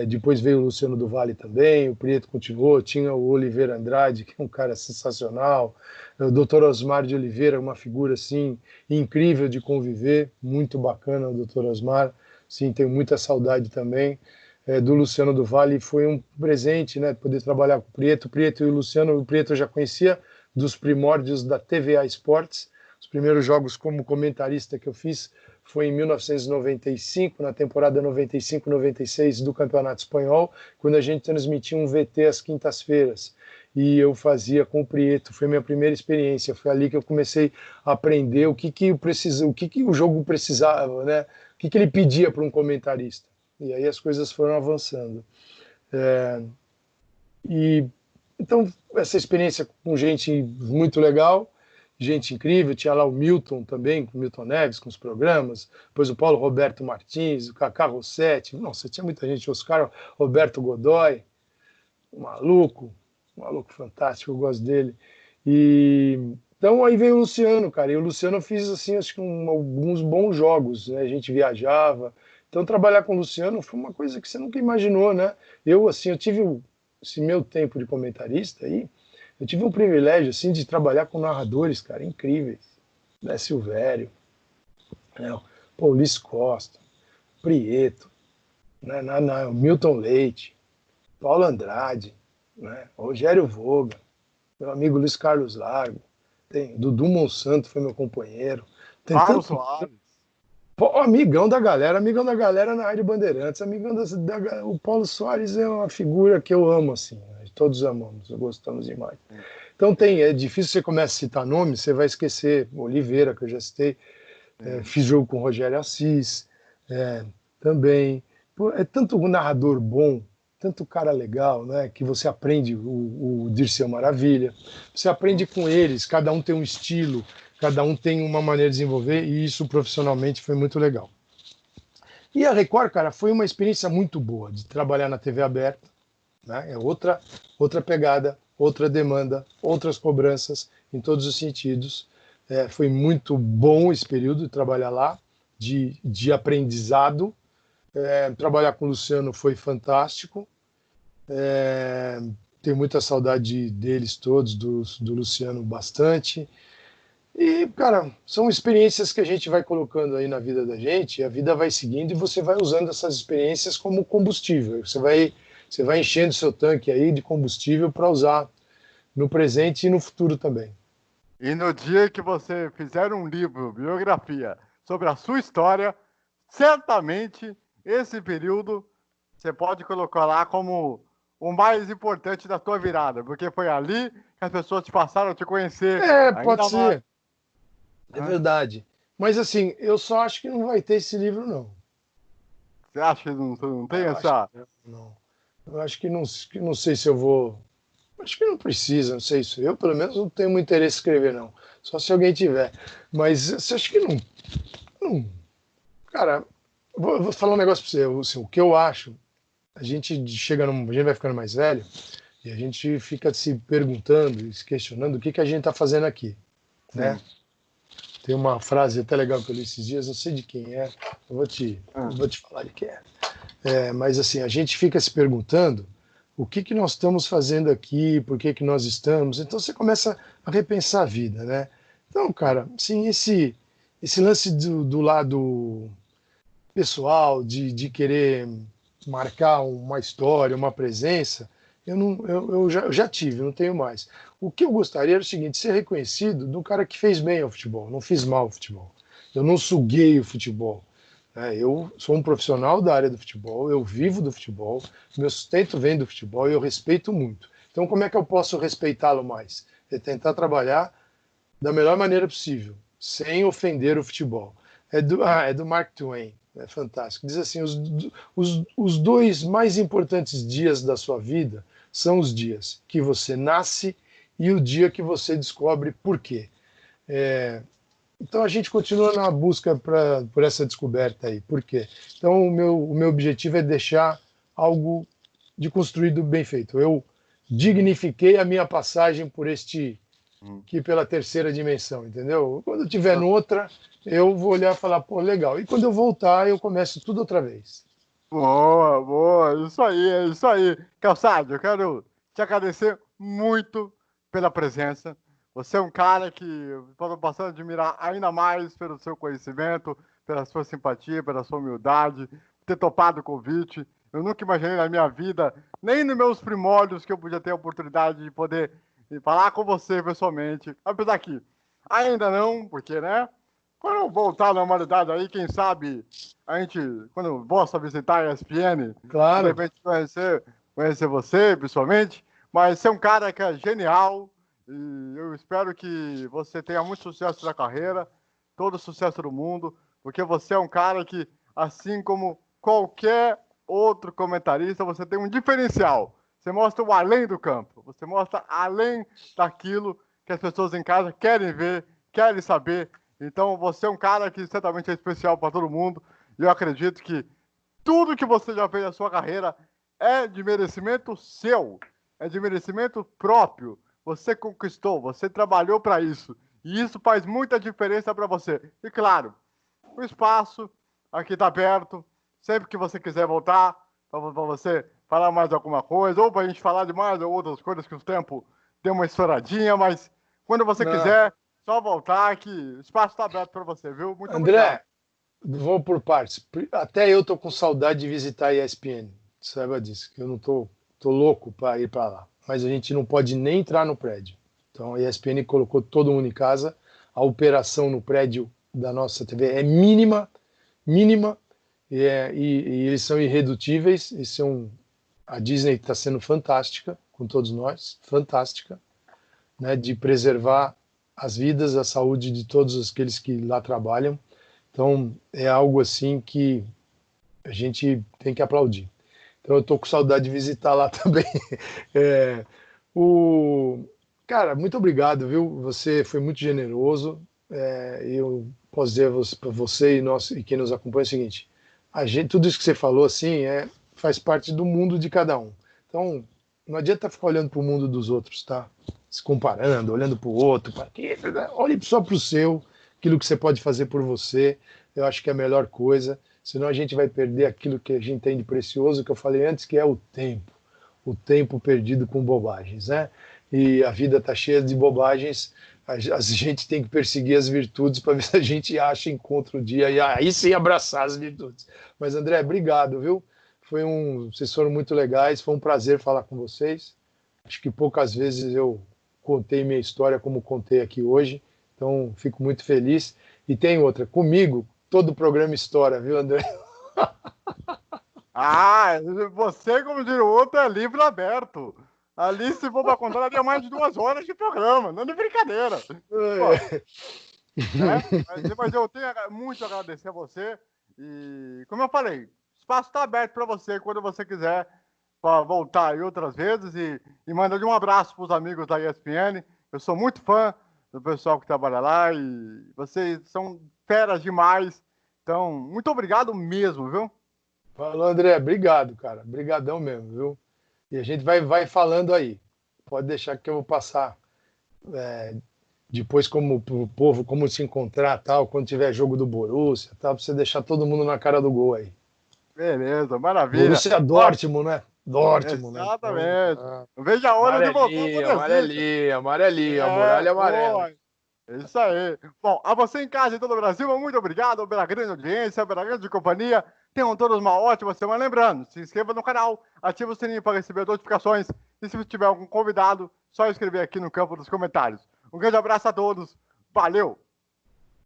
Depois veio o Luciano do Vale também, o Prieto continuou, tinha o Oliveira Andrade, que é um cara sensacional, o Dr. Osmar de Oliveira, uma figura assim incrível de conviver, muito bacana o Dr. Osmar, sim, tenho muita saudade também. Do Luciano do Vale, foi um presente, né, poder trabalhar com o Prieto e o Luciano. O Prieto eu já conhecia dos primórdios da TVA Esportes, os primeiros jogos como comentarista que eu fiz foi em 1995, na temporada 95-96 do Campeonato Espanhol, quando a gente transmitia um VT às quintas-feiras. E eu fazia com o Prieto, foi minha primeira experiência, foi ali que eu comecei a aprender o que o jogo precisava, né? O que ele pedia para um comentarista. E aí as coisas foram avançando. E então essa experiência com gente muito legal, gente incrível, tinha lá o Milton também, com o Milton Neves, com os programas, depois o Paulo Roberto Martins, o Cacá Rossetti, nossa, tinha muita gente, Oscar Roberto Godoy, um maluco fantástico, eu gosto dele. E então aí veio o Luciano, cara, e o Luciano eu fiz assim, acho que alguns bons jogos, né? A gente viajava. Então trabalhar com o Luciano foi uma coisa que você nunca imaginou, né? Eu tive esse meu tempo de comentarista aí, eu tive um privilégio assim de trabalhar com narradores, cara, incríveis, né? Silvério, né? Paulis Costa, Prieto, né? Milton Leite, Paulo Andrade, né? Rogério Voga, meu amigo Luiz Carlos Largo, tem Dudu Monsanto foi meu companheiro, tem
Carlos
tanto.
Soares.
Pô, amigão da galera na Rádio Bandeirantes, o Paulo Soares é uma figura que eu amo, assim, né? Todos amamos, gostamos demais. Então é difícil, você começa a citar nomes, você vai esquecer Oliveira, que eu já citei, fiz jogo com o Rogério Assis, também. Pô, é tanto narrador bom, tanto cara legal, né, que você aprende, o Dirceu Maravilha, você aprende com eles, cada um tem um estilo, cada um tem uma maneira de desenvolver, e isso profissionalmente foi muito legal. E a Record, cara, foi uma experiência muito boa de trabalhar na TV aberta, né? É outra pegada, outra demanda, outras cobranças em todos os sentidos. Foi muito bom esse período de trabalhar lá, de aprendizado. Trabalhar com o Luciano foi fantástico. Tenho muita saudade deles todos, do Luciano bastante. E, cara, são experiências que a gente vai colocando aí na vida da gente, e a vida vai seguindo e você vai usando essas experiências como combustível. Você vai enchendo seu tanque aí de combustível para usar no presente e no futuro também.
E no dia que você fizer um livro, biografia, sobre a sua história, certamente esse período você pode colocar lá como o mais importante da tua virada, porque foi ali que as pessoas te passaram a te conhecer
Pode
ainda mais.
ser, é verdade. Mas assim, eu só acho que não vai ter esse livro, não.
Você acha que não tem
Eu acho
essa?
que não. Eu acho que não sei se eu vou. Acho que não precisa, não sei isso. Eu, pelo menos, não tenho muito interesse em escrever, não. Só se alguém tiver. Mas você acha que não. Cara, vou falar um negócio pra você. Assim, o que eu acho, a gente vai ficando mais velho e a gente fica se perguntando e se questionando o que que a gente tá fazendo aqui, né?
Sim.
Tem uma frase até legal que eu li esses dias, não sei de quem é, eu vou te falar de quem é. Mas assim, a gente fica se perguntando o que que nós estamos fazendo aqui, por que que nós estamos. Então você começa a repensar a vida, né? Então, cara, assim, esse lance do lado pessoal, de querer marcar uma história, uma presença, eu já tive, não tenho mais. O que eu gostaria era o seguinte, ser reconhecido do cara que fez bem ao futebol, não fiz mal ao futebol. Eu não suguei o futebol. Eu sou um profissional da área do futebol, eu vivo do futebol, meu sustento vem do futebol e eu respeito muito. Então, como é que eu posso respeitá-lo mais? É tentar trabalhar da melhor maneira possível, sem ofender o futebol. É do Mark Twain, é fantástico. Diz assim: os dois mais importantes dias da sua vida são os dias que você nasce e o dia que você descobre por quê. Então a gente continua na busca por essa descoberta aí. Por quê? Então o meu objetivo é deixar algo de construído bem feito. Eu dignifiquei a minha passagem por este que pela terceira dimensão, entendeu? Quando eu estiver noutra, eu vou olhar e falar, pô, legal. E quando eu voltar, eu começo tudo outra vez.
Boa, boa, isso aí, é isso aí. Calçado, eu quero te agradecer muito pela presença. Você é um cara que estou passando a admirar ainda mais pelo seu conhecimento, pela sua simpatia, pela sua humildade, por ter topado o convite. Eu nunca imaginei na minha vida, nem nos meus primórdios, que eu podia ter a oportunidade de poder falar com você pessoalmente. Apesar que ainda não, porque, né? Quando eu voltar à normalidade aí, quem sabe a gente, quando eu possa visitar a ESPN, de
Claro,
repente conhecer você pessoalmente, mas você é um cara que é genial e eu espero que você tenha muito sucesso na carreira, todo o sucesso do mundo, porque você é um cara que, assim como qualquer outro comentarista, você tem um diferencial. Você mostra o além do campo, você mostra além daquilo que as pessoas em casa querem ver, querem saber. Então, você é um cara que certamente é especial para todo mundo. E eu acredito que tudo que você já fez na sua carreira é de merecimento seu, é de merecimento próprio. Você conquistou, você trabalhou para isso. E isso faz muita diferença para você. E claro, o espaço aqui está aberto. Sempre que você quiser voltar, para você falar mais alguma coisa, ou para a gente falar de mais ou outras coisas que o tempo deu uma estouradinha, mas quando você
não.
quiser, só voltar que o espaço está aberto para você, viu? Muito obrigado.
André, vou por partes. Até eu tô com saudade de visitar a ESPN. Saiba disso, que eu não tô louco para ir para lá. Mas a gente não pode nem entrar no prédio. Então a ESPN colocou todo mundo em casa. A operação no prédio da nossa TV é mínima, mínima, e eles são irredutíveis. A Disney está sendo fantástica com todos nós, fantástica, né, de preservar as vidas, a saúde de todos aqueles que lá trabalham. Então, é algo assim que a gente tem que aplaudir. Então, eu estou com saudade de visitar lá também. É, o... Cara, muito obrigado, viu? Você foi muito generoso. Eu posso dizer para você e quem nos acompanha o seguinte: tudo isso que você falou assim faz parte do mundo de cada um. Então, não adianta ficar olhando para o mundo dos outros, tá? Se comparando, olhando para o outro. Olhe só para o seu, aquilo que você pode fazer por você. Eu acho que é a melhor coisa. Senão a gente vai perder aquilo que a gente tem de precioso, que eu falei antes, que é o tempo. O tempo perdido com bobagens, né? E a vida está cheia de bobagens. A gente tem que perseguir as virtudes para ver se a gente acha, encontra o dia e aí sim abraçar as virtudes. Mas, André, obrigado, viu? Vocês foram muito legais, foi um prazer falar com vocês. Acho que poucas vezes eu contei minha história como contei aqui hoje, então fico muito feliz. E tem outra, comigo, todo o programa estoura, viu, André?
Ah, você, como diz o outro, é livro aberto. Ali, se for para contar, daria mais de 2 horas de programa, não é de brincadeira. Pô, né? Mas eu tenho muito a agradecer a você. E, como eu falei, o espaço está aberto para você quando você quiser para voltar aí outras vezes. E mandar um abraço para os amigos da ESPN. Eu sou muito fã do pessoal que trabalha lá e vocês são feras demais. Então, muito obrigado mesmo, viu?
Falou, André. Obrigado, cara. Obrigadão mesmo, viu? E a gente vai falando aí. Pode deixar que eu vou passar depois como o povo, como se encontrar, tal, quando tiver jogo do Borussia, tal, pra você deixar todo mundo na cara do gol aí.
Beleza, maravilha.
Borussia Dortmund, né? Dortmund, né? Então,
Exatamente. Não vejo a hora de voltar ao
amarelinha,
Bundesliga.
amarelinha, amarelinha, a muralha amarela.
Boa. É isso aí. Bom, a você em casa e todo o Brasil, muito obrigado pela grande audiência, pela grande companhia. Tenham todos uma ótima semana. Lembrando, se inscreva no canal, ative o sininho para receber notificações. E se tiver algum convidado, só escrever aqui no campo dos comentários. Um grande abraço a todos. Valeu!